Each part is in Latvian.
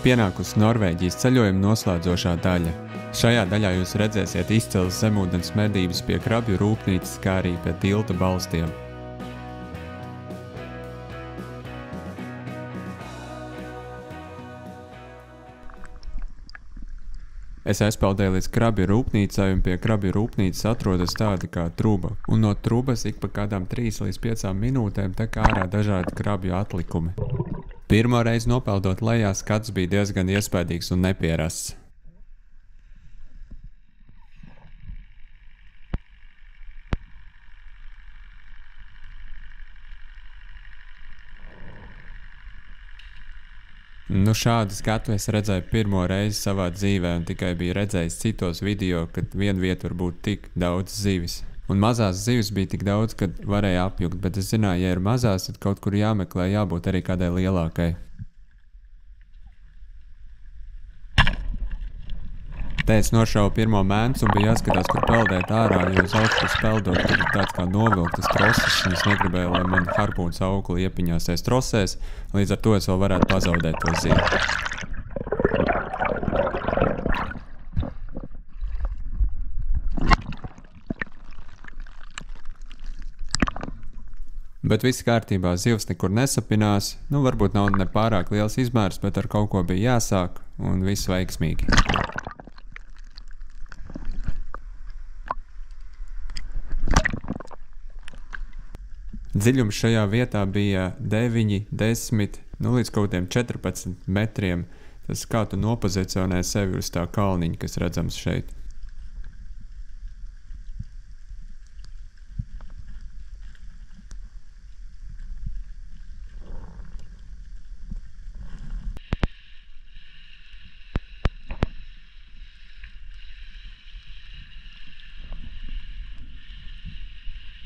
pienākusi Norvēģijas ceļojuma noslēdzošā daļa. Šajā daļā jūs redzēsiet izcilas zemūdens medības pie krabju rūpnīcas, kā arī pie tilta balstiem. Es aizpeldēju līdz krabju rūpnīcai, un pie krabju rūpnīcas atrodas tāda kā truba, un no trubas ik pa kādām 3 līdz 5 minūtēm tek ārā dažādi krabju atlikumi. Pirmo reizi nopeldot lejā, skats bija diezgan iespaidīgs un nepierasts. Šādu skatu es redzēju pirmo reizi savā dzīvē un tikai biju redzējis citos video, kad viena vieta var būt tik daudz zivis. Un mazās zivis bija tik daudz, kad varēja apjukt, bet es zināju, ja ir mazās, tad kaut kur jāmeklē, jābūt arī kādai lielākai. Te es nošauju pirmo mēncu un bija jāskatās, kur peldēt ārā, jo uz augšas peldot, tur ir tāds kā novilktas troses, un es negribēju, lai man harpūnas aukli iepiņāsies trosēs, līdz ar to es vēl varētu pazaudēt to zivi. Bet viss kārtībā, zivs nekur nesapinās, varbūt nav ne pārāk liels izmērs, bet ar kaut ko bija jāsāk, un viss veiksmīgi. Dziļums šajā vietā bija 9, 10, līdz kaut kādiem 14 metriem. Tas kā tu nopozicionē sevi uz tā kalniņa, kas redzams šeit.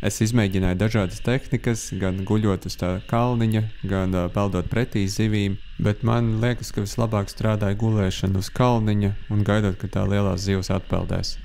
Es izmēģināju dažādas tehnikas, gan guļot uz tā kalniņa, gan peldot pretī zivīm, bet man liekas, ka vislabāk strādāja gulēšana uz kalniņa un gaidot, ka tā lielās zivs atpeldēs.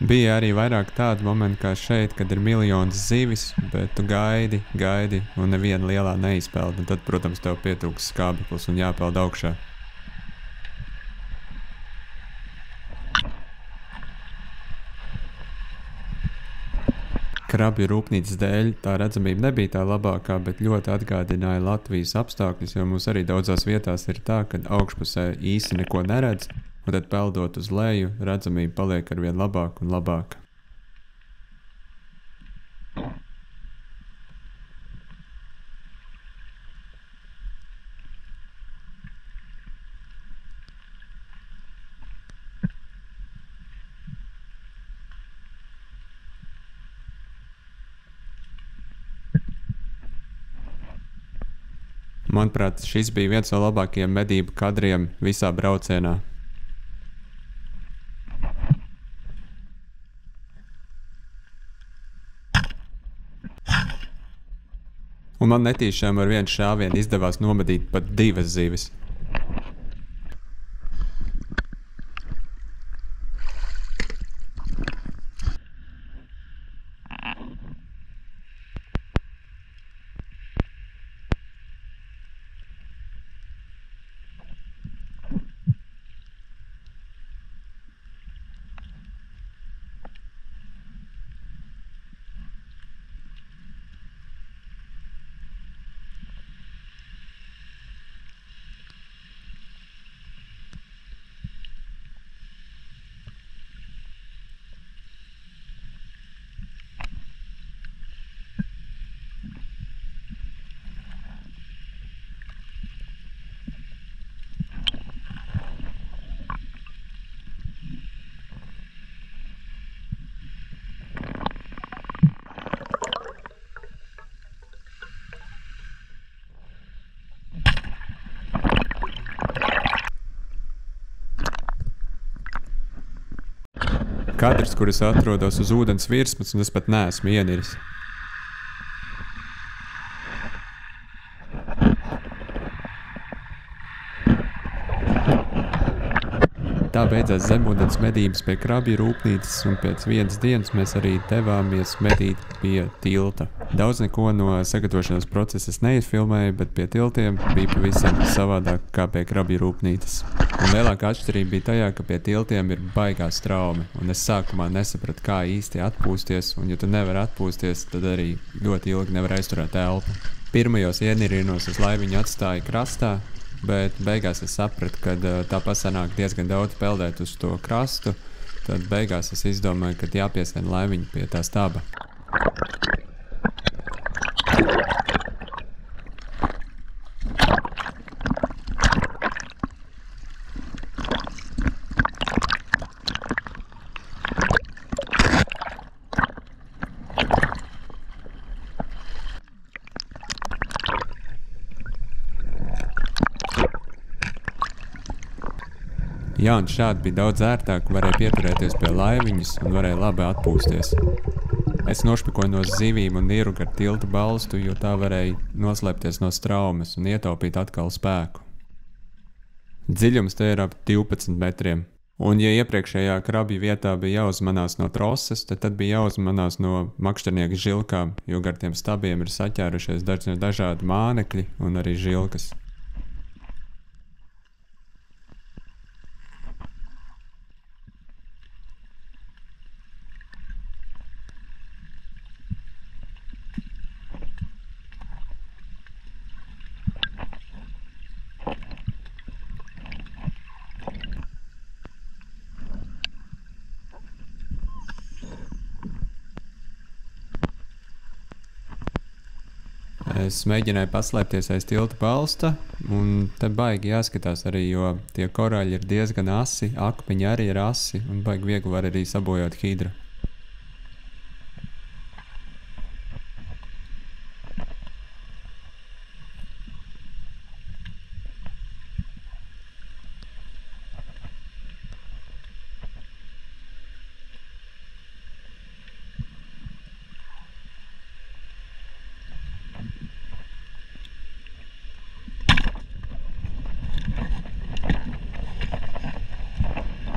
Bija arī vairāk tādu momentu kā šeit, kad ir miljonas zivis, bet tu gaidi, un neviena lielā neizpeld, un tad, protams, tev pietrūks skābeklis un jāpeld augšā. Krabju rūpnīcas dēļ tā redzamība nebija tā labākā, bet ļoti atgādināja Latvijas apstākļus, jo mums arī daudzās vietās ir tā, ka augšpusē īsti neko neredz, un tad peldot uz leju, redzamība paliek arvien labāka un labāka. Manuprāt, šis bija viens no labākajiem medību kadriem visā braucienā. Un man netīšām ar vienu šāvienu izdevās nomedīt pat 2 zivis. Kadrs, kur es atrodos uz ūdens virsmas, un es pat neesmu ieniris. Tā beidzās zemūdens medības pie krabju rūpnīcas, un pēc vienas dienas mēs arī devāmies medīt pie tilta. Daudz neko no sagatavošanās procesa es neizfilmēju, bet pie tiltiem bija pavisam savādāk kā pie krabju rūpnīcas. Un lielākā atšķirība bija tajā, ka pie tiltiem ir baigā straumi, un es sākumā nesapratu, kā īsti atpūsties, un ja tu nevari atpūsties, tad arī ļoti ilgi nevar aizturēt elpu. Pirmajos ienirienos es laiviņu atstāju krastā, bet beigās es sapratu, ka tāpat sanāk diezgan daudz peldēt uz to krastu, tad beigās es izdomāju, ka jāpiesien laiviņu pie tā staba. Jā, un šādi bija daudz ērtāk, varēja pieturēties pie laiviņas un varēja labi atpūsties. Es nošpikoju no zivīm un ieruku ar tilta balstu, jo tā varēja noslēpties no straumes un ietaupīt atkal spēku. Dziļums te ir ap 12 metriem. Un ja iepriekšējā krabju vietā bija jāuzmanās no troses, tad bija jāuzmanās no makšķernieka žilkām, jo gar tiem stabiem ir saķērušies dažādi mānekļi un arī žilkas. Es mēģināju paslēpties aiz tilta balsta, un te baigi jāskatās arī, jo tie koraļi ir diezgan asi, akmeņi arī ir asi, un baigi viegli var arī sabojāt hidru.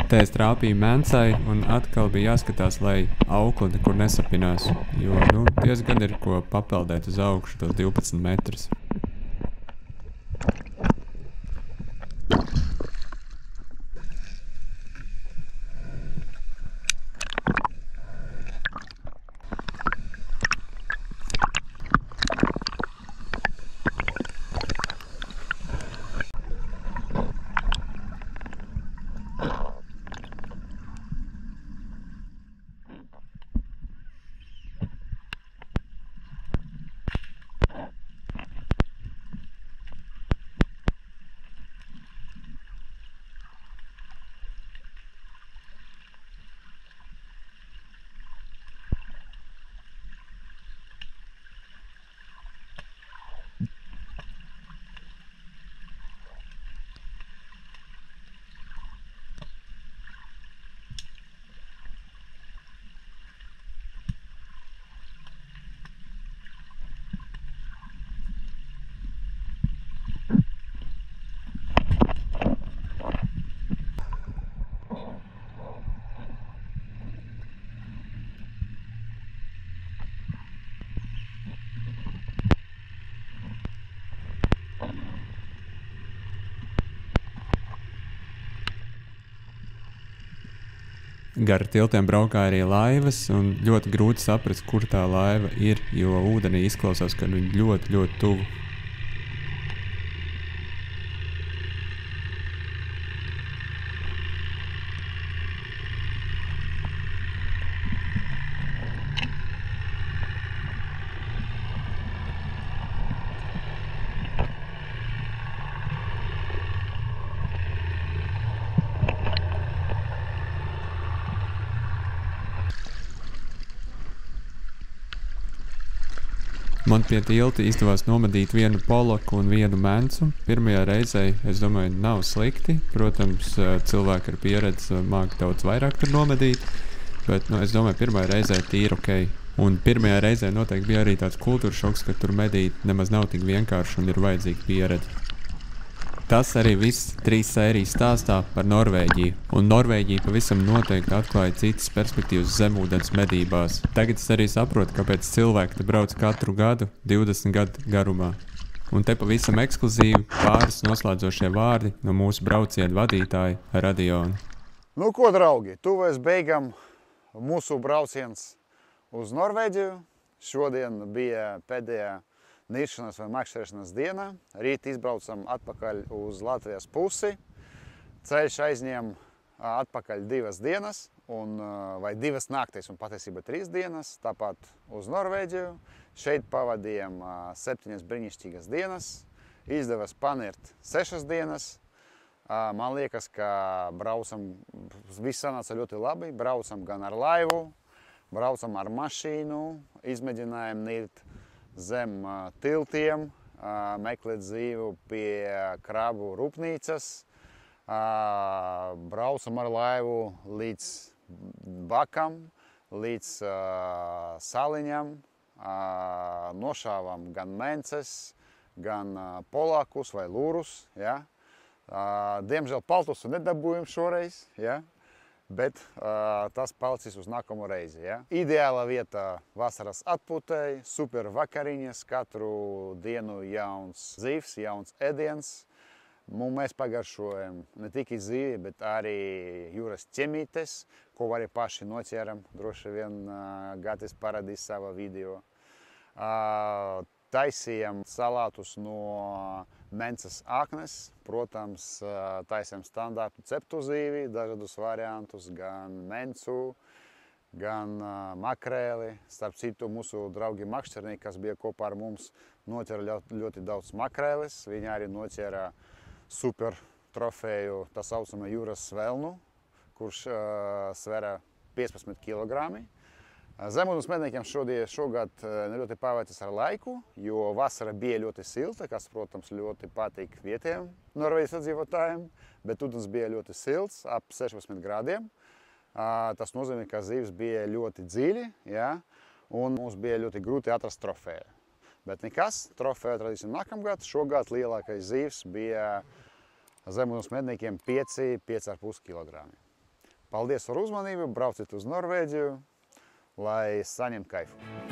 Te es trāpīju mēncai, un atkal bija jāskatās, lai aukli nekur nesapinās, jo diezgan ir ko papeldēt uz augšu tos 12 metrus. Gar tiltiem braukā arī laivas, un ļoti grūti saprast, kur tā laiva ir, jo ūdenī izklausās, ka viņi ļoti, ļoti tuvu. Man pie tilta izdevās nomedīt vienu polaku un vienu mencu. Pirmajā reizē, es domāju, nav slikti. Protams, cilvēki ar pieredzi māk daudz vairāk tur nomedīt. Bet, es domāju, pirmajā reizē tīri ok. Un pirmajā reizē noteikti bija arī tāds kultūras šoks, ka tur medīt nemaz nav tik vienkārši un ir vajadzīga pieredze. Tas arī viss 3 sērijas stāstā par Norvēģiju. Un Norvēģija pavisam noteikti atklāja citas perspektīvas zemūdens medībās. Tagad es arī saprotu, kāpēc cilvēki te brauc katru gadu 20 gadu garumā. Un te pavisam ekskluzīvi pāris noslēdzošie vārdi no mūsu brauciena vadītāja Radiona. Nu ko, draugi, tuvēs beigam mūsu brauciens uz Norvēģiju. Šodien bija pēdējā niršanas vai makšķerēšanas diena. Rīt izbraucam atpakaļ uz Latvijas pusi. Ceļš aizņem atpakaļ 2 dienas, vai 2 naktis un patiesībā 3 dienas. Tāpat uz Norvēģiju. Šeit pavadījām 7 brīnišķīgas dienas. Izdevās panirt 6 dienas. Man liekas, ka viss sanāca ļoti labi. Braucam gan ar laivu, braucam ar mašīnu, izmēģinājām nirt zem tiltiem, meklēt dzīvi pie krabu rūpnīcas, braucam ar laivu līdz bakam, līdz saliņam, nošāvam gan mences, gan polākus vai lūrus. Ja? Diemžēl paltusu nedabūjam šoreiz, ja? Bet tas palicis uz nākamo reizi. Ja? Ideāla vieta vasaras atpūtei, super vakariņas, katru dienu jauns zivs, jauns ēdiens. Mēs pagaršojam ne tikai zivi, bet arī jūras ķemītes, ko arī paši noķeram. Droši vien Gatis parādīs savā video. Taisījām salātus no mences aknes. Protams, taisījām standārtu ceptu zīvi, dažādus variantus, gan mencu, gan makrēli. Starp citu, mūsu draugi makšķernieki, kas bija kopā ar mums, noķera ļoti daudz makrēles. Viņi arī noķera super trofēju, tā saucamo jūras svelnu, kurš svera 15 kg. Zemūdens medniekiem šogad ļoti paveicis ar laiku, jo vasara bija ļoti silta, kas, protams, ļoti patīk vietējiem Norvēģijas iedzīvotājiem, bet ūdens bija ļoti silts, ap 16 grādiem. Tas nozīmē, ka zivs bija ļoti dziļi, ja, un mums bija ļoti grūti atrast trofēju. Bet nekas, trofēju atradīsim nākamgad. Šogad lielākais zivs bija zemūdens medniekiem 5,5 kg. Paldies par uzmanību, brauciet uz Norvēģiju, lai saņemtu kaifu.